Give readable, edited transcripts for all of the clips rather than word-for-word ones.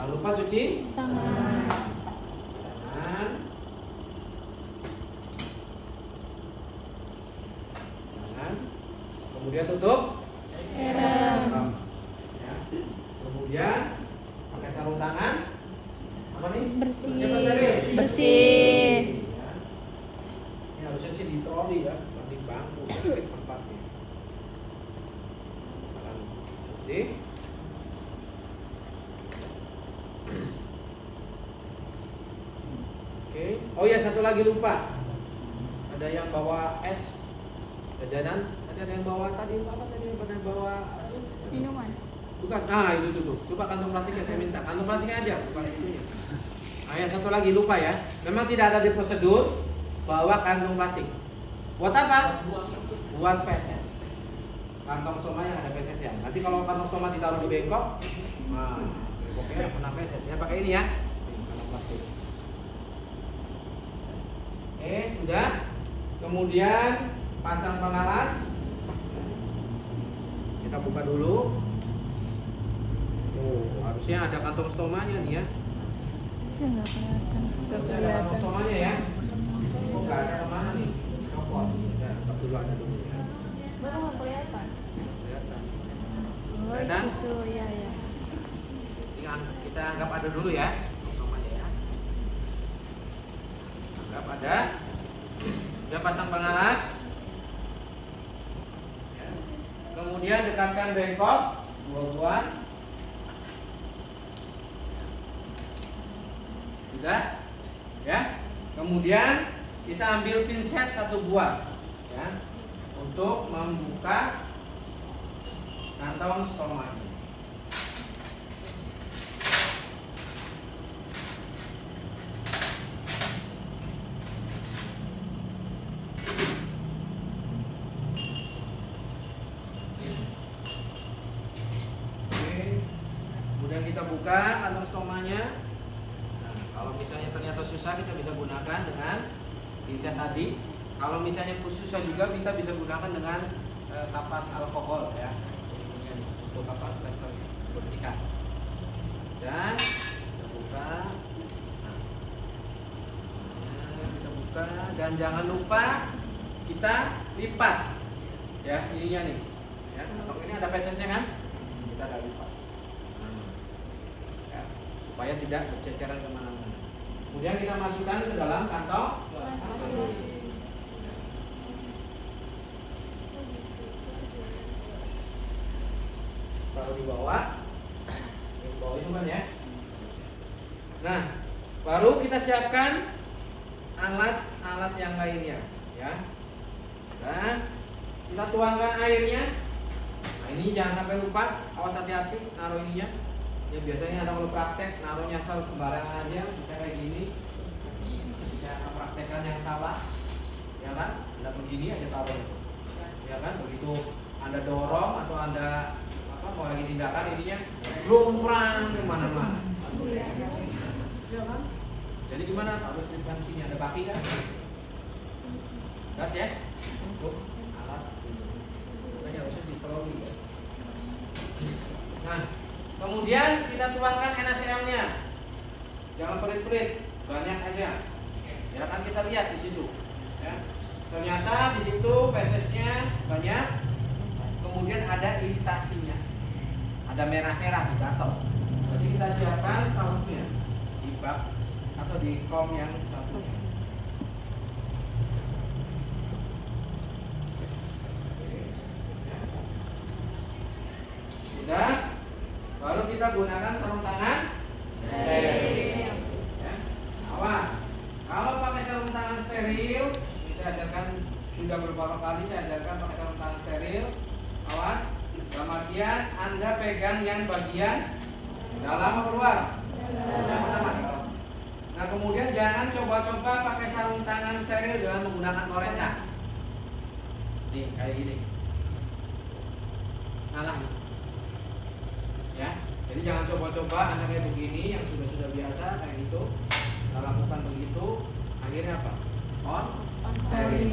Jangan lupa cuci tangan. tangan. Tangan. Kemudian tutup. Steril. Ya. Kemudian pakai sarung tangan. Apa nih? Bersih. Siapa steril? Bersih. Ya. Ini harusnya sih di troli ya, bukan di bangku. Tapi tempatnya. Tangan bersih. Oke. Oh ya, satu lagi lupa. Ada yang bawa es jajanan. Tadi ada yang bawa tadi apa tadi? Pernah bawa Minuman. bukan? Ah, itu tuh. Coba kantong plastiknya saya minta. Kantong plastiknya aja, bukan itunya. Ah, ya satu lagi lupa ya. Memang tidak ada di prosedur bawa kantong plastik. Buat apa? Buat feses. Kantong soma yang ada feses ya. Nanti kalau kantong soma ditaruh di bengkok, nah, bengkoknya kena feses ya. Pakai ini ya. Ini, kantong plastik. Sudah. Kemudian pasang pengalas. Kita buka dulu. Oh, harusnya ada kantong stomanya nih ya. Nggak kelihatan. Harusnya ada kantong stomanya ya. Oh, nggak ada kemana nih? Copot. Ya, tetap dulu ada dulu ya. Baru nggak kelihatan. Kelihatan. Oh Kelihatan? itu ya ya. Kita anggap ada dulu ya. Stomanya ya. Anggap ada. Udah pasang pengalas. Ya. Kemudian dekatkan bengkok buah-buahan. Sudah? Ya. Kemudian kita ambil pinset satu buah ya untuk membuka kantong stomanya. Kemudian kita buka kantong stomanya. Nah, kalau misalnya ternyata susah, kita bisa gunakan dengan pinset tadi. Kalau misalnya susah juga, kita bisa gunakan dengan kapas alkohol ya. Ini untuk kapas plaster bersihkan. Dan kita buka. Nah, kita buka dan jangan lupa kita lipat ya ininya nih. Ya, kantong ini ada fesesnya kan? Kita ada lipat. Ya, supaya tidak berceceran kemana-mana. Kemudian kita masukkan ke dalam kantong plastik. Taruh di bawah. Di bawah itu kan ya. Nah, baru kita siapkan alat-alat yang lainnya, ya. Nah, kita tuangkan airnya. Nah, ini jangan sampai lupa, awas hati-hati naruh ininya. Ya biasanya ada kalau praktek naruhnya asal sembarangan aja, bisa kayak gini. Bisa praktekkan yang salah, ya kan? Anda begini aja taruh, ya kan? Begitu Anda dorong atau Anda mau lagi tindakan ininya lumprang kemana-mana. Ya kan? Jadi gimana? Taruh selipkan sini ada baki kan? Gas ya? Untuk alat ini. Makanya harusnya ditroli ya. Nah, kemudian kita tuangkan NaCl-nya. Jangan pelit-pelit, banyak aja. Ya kan kita lihat di situ. Ya. Ternyata di situ fesesnya banyak. Kemudian ada iritasinya. Ada merah-merah di gatal. Jadi kita siapkan sabunnya di bak atau di kom yang satunya. Sudah, baru kita gunakan sarung tangan steril. Ya. Awas, kalau pakai sarung tangan steril, saya ajarkan sudah beberapa kali saya ajarkan pakai sarung tangan steril. Awas, dalam artian Anda pegang yang bagian dalam atau luar. Yang pertama dalam. Nah kemudian jangan coba-coba pakai sarung tangan steril dengan menggunakan koreta. Nih kayak gini. Salah. Ya, jadi jangan coba-coba Anda kayak begini yang sudah biasa kayak gitu. Kita lakukan begitu, akhirnya apa? On steril.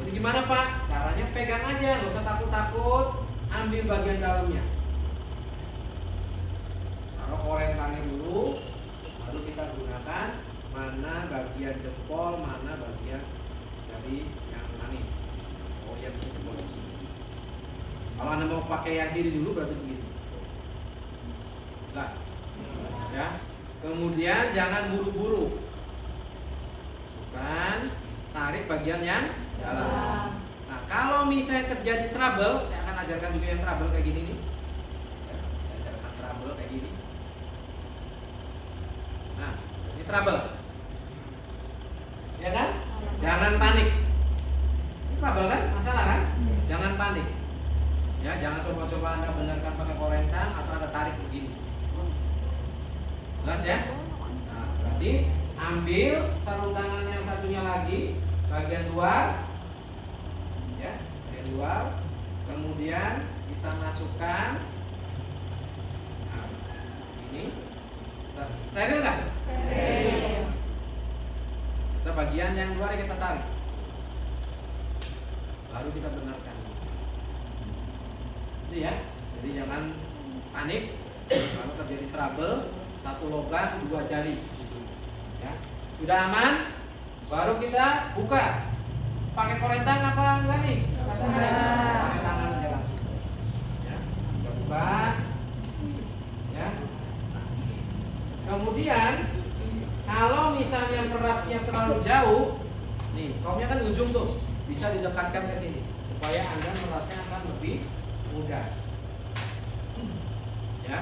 Jadi gimana Pak? Caranya pegang aja, nggak usah takut-takut. Ambil bagian dalamnya. Kalau korek pakai yang kiri dulu berarti begini. Jelas? Ya. Kemudian jangan buru-buru. Bukan, tarik bagian yang dalam. Nah, kalau misalnya terjadi trouble, saya akan ajarkan juga yang trouble kayak gini nih. Ya, saya ajarkan trouble kayak gini. Nah, ini trouble. Ya kan? Jangan panik. Ini trouble kan? Masalah kan? Jangan panik. Ya, jangan coba-coba Anda benarkan pakai korentang atau Anda tarik begini. Jelas ya? Nah, berarti ambil sarung tangan yang satunya lagi bagian luar, ya, bagian luar. Kemudian kita masukkan. Nah, ini steril nggak? Steril. Kita bagian yang luar kita tarik. Baru kita benarkan. Itu ya. Jadi jangan panik. Kalau terjadi trouble, satu lubang, dua jari. Ya. Sudah aman? Baru kita buka. Pakai korentang apa enggak nih? Pakai tangan aja langsung. Ya. Kita buka. Ya. Kemudian kalau misalnya perasnya terlalu jauh, nih, kaumnya kan ujung tuh, bisa didekatkan ke sini supaya Anda merasnya akan lebih mudah. Ya.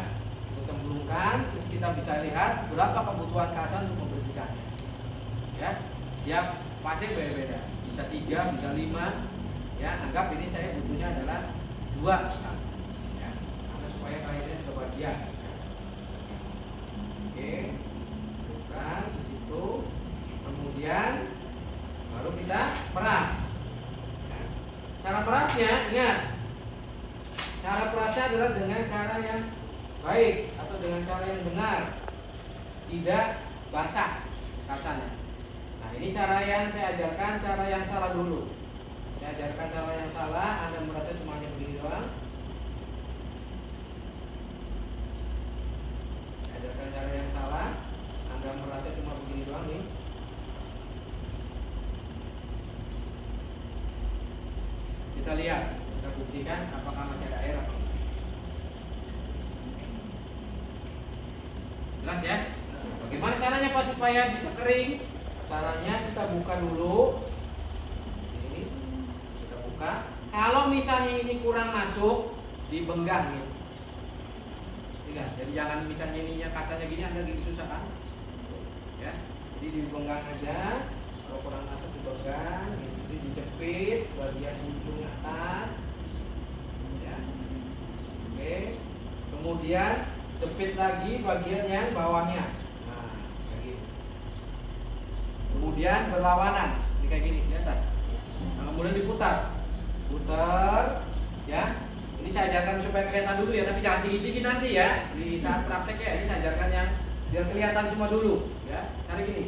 Cemplungkan, terus kita bisa lihat berapa kebutuhan kasan untuk membersihkannya. Ya, tiap fase beda-beda. Bisa 3, bisa 5. Ya, anggap ini saya butuhnya adalah 2 misalnya. Ya, karena supaya kainnya kebagian. Oke, bukan situ. Kemudian baru kita peras. Ya. Cara perasnya, ingat, cara perasnya adalah dengan cara yang baik atau dengan cara yang benar, tidak basah kasarnya. Nah, ini cara yang saya ajarkan, cara yang salah dulu. Saya ajarkan cara yang salah, Anda merasa cuma hanya begini doang. Saya ajarkan cara yang salah, Anda merasa cuma begini doang nih. Kita lihat, kita buktikan apakah masih ada air atau enggak. Jelas ya? Bagaimana caranya Pak supaya bisa kering? Caranya kita buka dulu. Ini kita buka. Kalau misalnya ini kurang masuk, dibenggang ya. Jadi jangan misalnya ininya kasarnya gini Anda gitu susah kan? Ya. Jadi dibenggang aja. Kalau kurang masuk dibenggang, jadi dijepit bagian ujung atas. Ya. Oke. Kemudian jepit lagi bagian yang bawahnya. Nah, kayak gini. Kemudian berlawanan, ini kayak gini, kelihatan. Nah, kemudian diputar, putar, ya. Ini saya ajarkan supaya kelihatan dulu ya, tapi jangan tinggi-tinggi nanti ya. Di saat praktek ya, ini saya ajarkan yang biar kelihatan semua dulu, ya. Cari gini.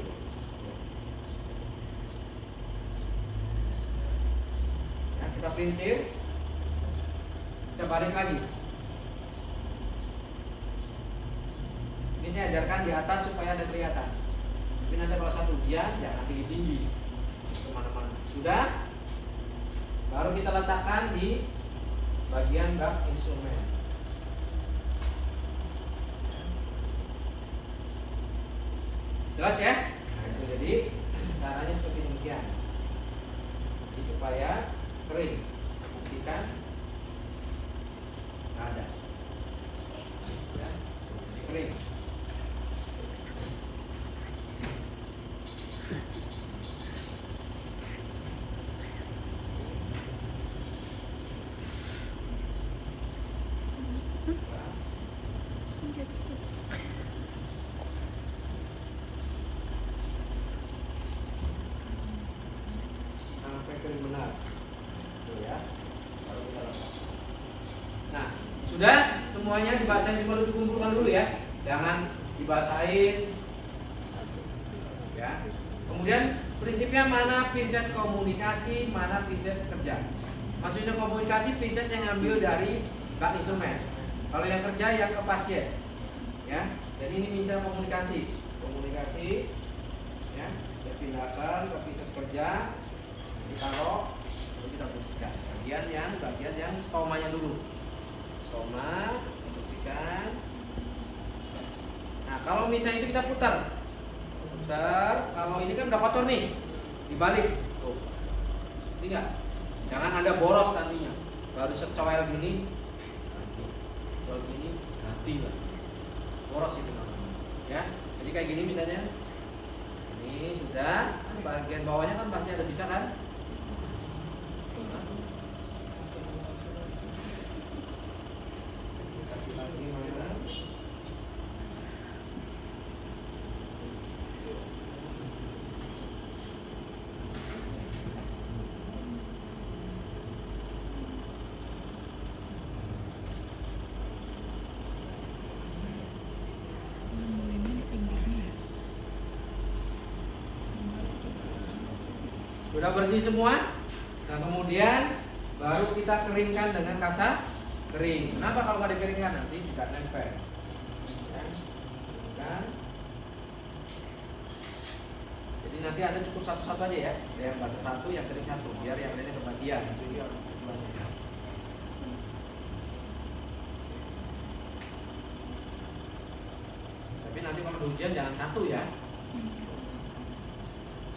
Ya, kita pelintir, kita balik lagi. Ini saya ajarkan di atas supaya ada kelihatan. Tapi nanti kalau satu ujian jangan tinggi-tinggi kemana-mana. Sudah? Baru kita letakkan di bagian bak instrumen. Jelas ya? Nah, itu jadi caranya seperti demikian. Jadi supaya kering. Buktikan nggak ada. Ya, jadi kering. Sampai kering benar. Tuh ya. Baru kita letak. Nah, sudah semuanya dibasahin, cuma dikumpulkan dulu ya. Jangan dibasahin. Ya. Kemudian prinsipnya mana pinset komunikasi, mana pinset kerja. Maksudnya komunikasi pinset yang ambil dari bak instrumen. Kalau yang kerja yang ke pasien. Ya. Jadi ini misalnya komunikasi. Komunikasi ya, kita pindahkan ke pinset kerja. Ditaruh, lalu kita bersihkan bagian yang stomanya dulu. stoma, bersihkan. Nah, kalau misalnya itu kita putar. Kalau ini kan udah kotor nih, dibalik. Tuh. Tidak. Jangan ada boros nantinya. Baru secowel gini, ganti. Secowel gini, ganti lah. Boros itu namanya. Ya. Jadi kayak gini misalnya. Ini sudah, bagian bawahnya kan pasti ada bisa kan? Kasih lagi mana? Sudah bersih semua. Nah, kemudian baru kita keringkan dengan kasa kering. Kenapa kalau nggak dikeringkan nanti tidak nempel? Ya. Kan? Jadi nanti Anda cukup satu-satu aja ya. Yang basah satu, yang kering satu, biar yang lainnya kebagian. Itu dia tujuannya. Tapi nanti kalau hujan jangan satu ya.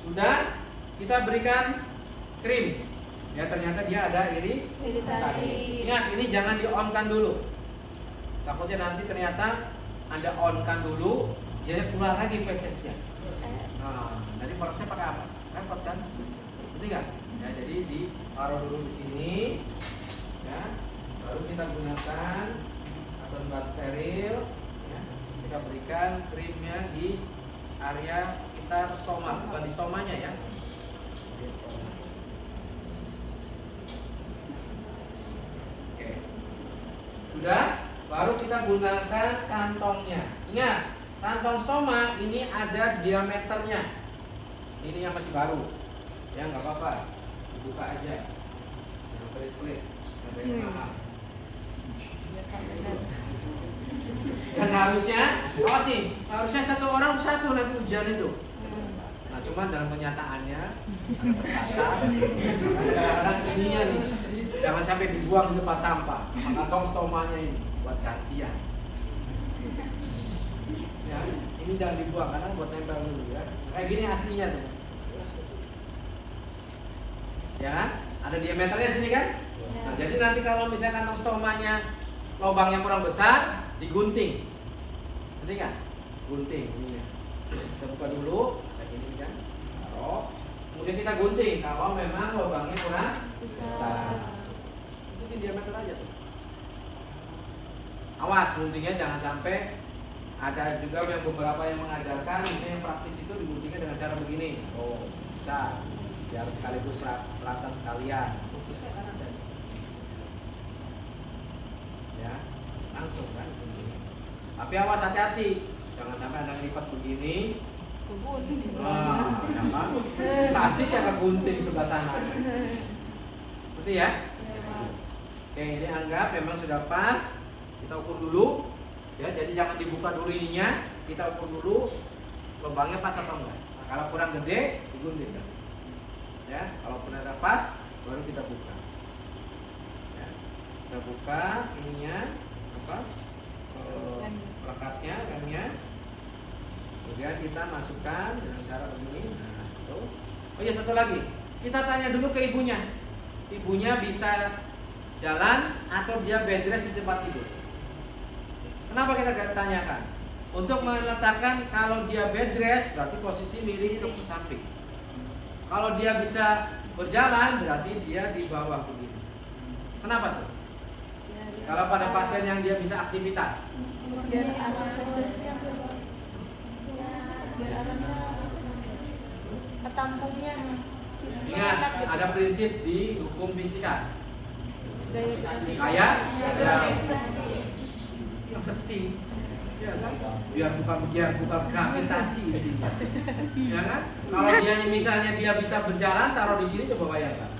Sudah. Kita berikan krim. Ya, ternyata dia ada iritasi. Ingat, ini jangan di-on-kan dulu. Takutnya nanti ternyata Anda on-kan dulu, dia keluar lagi fesesnya. Nah, jadi prosesnya pakai apa? Repot kan? Ngerti nggak? Ya, jadi ditaruh dulu di sini. Ya, baru kita gunakan cotton bud steril. Ya, kita berikan krimnya di area sekitar stoma, bukan di stomanya ya. Oke. Sudah, baru kita gunakan kantongnya. Ingat, kantong stoma ini ada diameternya. Ini yang masih baru. Ya, nggak apa-apa, dibuka aja. Yang pelit-pelit, yang mahal. Dan harusnya, awas nih, harusnya satu orang satu nanti ujian itu. Nah, cuman dalam kenyataannya terbatas. Kadang-kadang ininya nih, jangan sampai dibuang di tempat sampah. Kantong stomanya ini buat gantian. Ya, ini jangan dibuang karena buat nempel dulu ya. Kayak gini aslinya tuh. Ya kan? Ada diameternya sini kan? Nah, jadi nanti kalau misalnya kantong stomanya lubangnya kurang besar, digunting. Ngerti nggak? Gunting ininya. Kita buka dulu. Ini kan, taruh. Kemudian kita gunting kalau memang lubangnya kurang besar. Itu di diameter aja tuh. Awas guntingnya jangan sampai, ada juga yang beberapa yang mengajarkan misalnya yang praktis itu diguntingnya dengan cara begini. Oh, bisa. Biar sekaligus rata sekalian. Bisa kan ada. Ya, langsung kan guntingnya. Tapi awas hati-hati. Jangan sampai Anda lipat begini. Nah, yang baru pasti cara gunting sebelah sana. Betul ya? Oke, ini anggap memang sudah pas. Kita ukur dulu. Ya, jadi jangan dibuka dulu ininya. Kita ukur dulu lubangnya pas atau enggak. Nah, kalau kurang gede, digunting kan. Ya, kalau udah pas, baru kita buka. Ya, kita buka ininya apa? Pelekatnya, remnya. Kemudian kita masukkan dengan cara begini. Nah, tuh. Oh iya, satu lagi. Kita tanya dulu ke ibunya. Ibunya bisa jalan atau dia bed rest di tempat tidur. Kenapa kita tanyakan? Untuk meletakkan kalau dia bed rest berarti posisi miring ke samping. Kalau dia bisa berjalan berarti dia di bawah begini. Kenapa tuh? Kalau pada pasien yang dia bisa aktivitas. Biar arah fesesnya, biar arahnya ketampungnya. Ingat, ada prinsip di hukum fisika. Kayak Yang penting, ya kan? Biar bukan gravitasi intinya. Ya kan? Kalau dia misalnya dia bisa berjalan, taruh di sini coba bayangkan.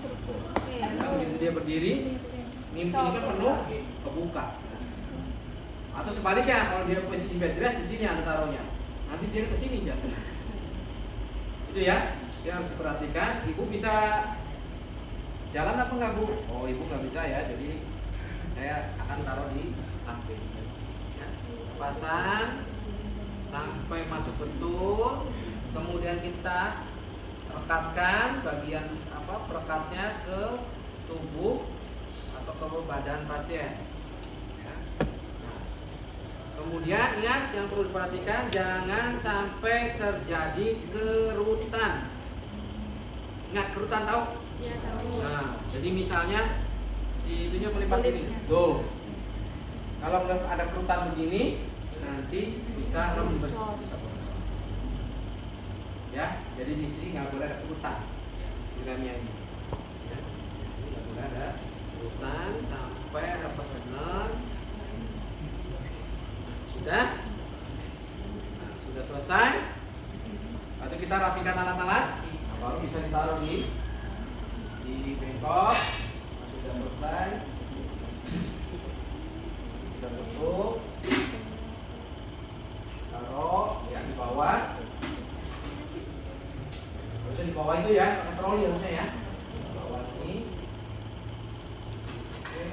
Nah, begitu dia berdiri, ini kan penuh, kebuka. Atau sebaliknya, kalau dia posisi bed rest di sini ada taruhnya. Nanti dia ke sini jatuh. Itu ya, dia harus diperhatikan. Ibu bisa jalan apa enggak, Bu? Oh, ibu nggak bisa ya, jadi Saya akan taruh di samping. Ya. Pasang sampai masuk betul. Kemudian kita rekatkan bagian perekatnya ke tubuh atau ke badan pasien. Ya. Nah, kemudian ingat yang perlu diperhatikan, jangan sampai terjadi kerutan. Ingat kerutan tahu? Iya tahu. Nah, jadi misalnya si itunya melipat ini, Kulitnya. tuh. Kalau ada kerutan begini, nanti bisa rembes, bisa bocor. Ya, jadi di sini nggak boleh ada kerutan di dalamnya ini. Ya, jadi nggak boleh ada kerutan sampai dapat benar. Sudah? Nah, sudah selesai. Lalu kita rapikan alat-alat, nah, baru bisa ditaruh di bengkok. Nah, sudah selesai. Kita tutup. Taruh ya di bawah. Harusnya di bawah itu ya, pakai troli harusnya ya. Di bawah ini. Oke.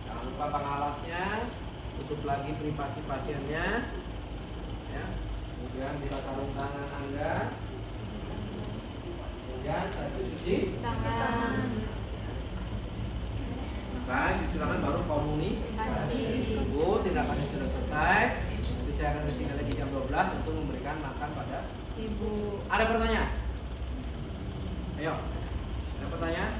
Jangan lupa pengalasnya. Tutup lagi privasi pasiennya. Ya. Kemudian bila sarung tangan Anda. Kemudian satu cuci Tangan. selesai, cuci tangan baru komunikasi. Tunggu, tindakannya sudah selesai. Nanti saya akan kesini lagi jam 12 untuk memberikan makan pada Ibu. Ada pertanyaan? Ayo. Ada pertanyaan?